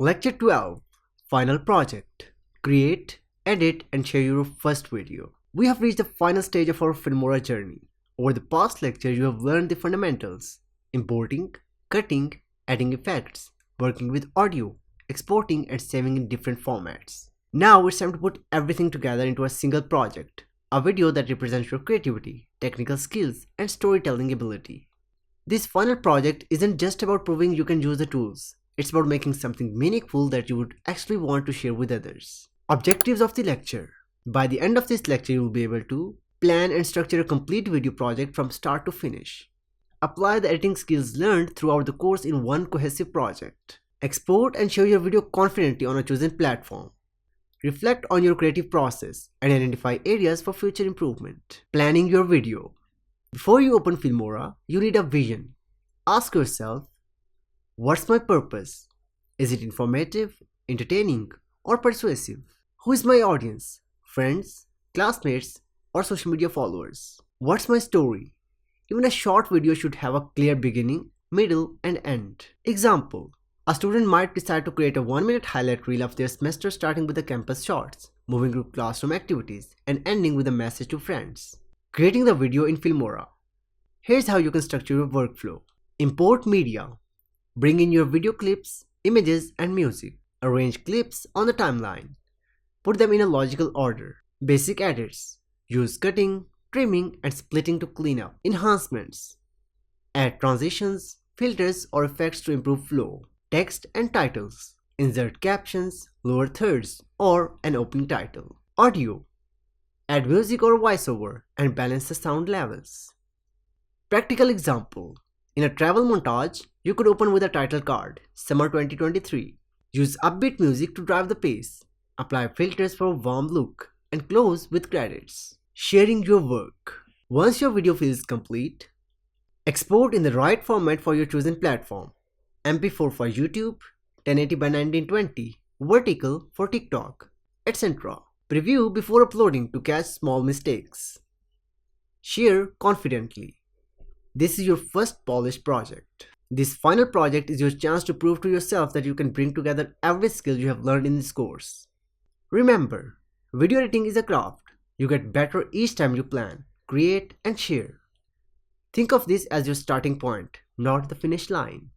Lecture 12 Final Project. Create, edit, and share your first video. We have reached the final stage of our Filmora journey. Over the past lecture, you have learned the fundamentals: importing, cutting, adding effects, working with audio, exporting, and saving in different formats. Now it's time to put everything together into a single project, a video that represents your creativity, technical skills, and storytelling ability. This final project isn't just about proving you can use the tools. It's about making something meaningful that you would actually want to share with others. Objectives of the lecture. By the end of this lecture, you will be able to plan and structure a complete video project from start to finish. Apply the editing skills learned throughout the course in one cohesive project. Export and share your video confidently on a chosen platform. Reflect on your creative process and identify areas for future improvement. Planning your video. Before you open Filmora, you need a vision. Ask yourself, what's my purpose? Is it informative, entertaining, or persuasive? Who is my audience? Friends, classmates, or social media followers? What's my story? Even a short video should have a clear beginning, middle, and end. Example: a student might decide to create a 1-minute highlight reel of their semester, starting with the campus shots, moving to classroom activities, and ending with a message to friends. Creating the video in Filmora. Here's how you can structure your workflow. Import media. Bring in your video clips, images, and music. Arrange clips on the timeline. Put them in a logical order. Basic edits. Use cutting, trimming, and splitting to clean up. Enhancements. Add transitions, filters, or effects to improve flow. Text and titles. Insert captions, lower thirds, or an opening title. Audio. Add music or voiceover and balance the sound levels. Practical example. In a travel montage, you could open with a title card, Summer 2023. Use upbeat music to drive the pace. Apply filters for a warm look and close with credits. Sharing your work. Once your video feels complete, export in the right format for your chosen platform. MP4 for YouTube, 1080 by 1920, vertical for TikTok, etc. Preview before uploading to catch small mistakes. Share confidently. This is your first polished project. This final project is your chance to prove to yourself that you can bring together every skill you have learned in this course. Remember, video editing is a craft. You get better each time you plan, create, and share. Think of this as your starting point, not the finish line.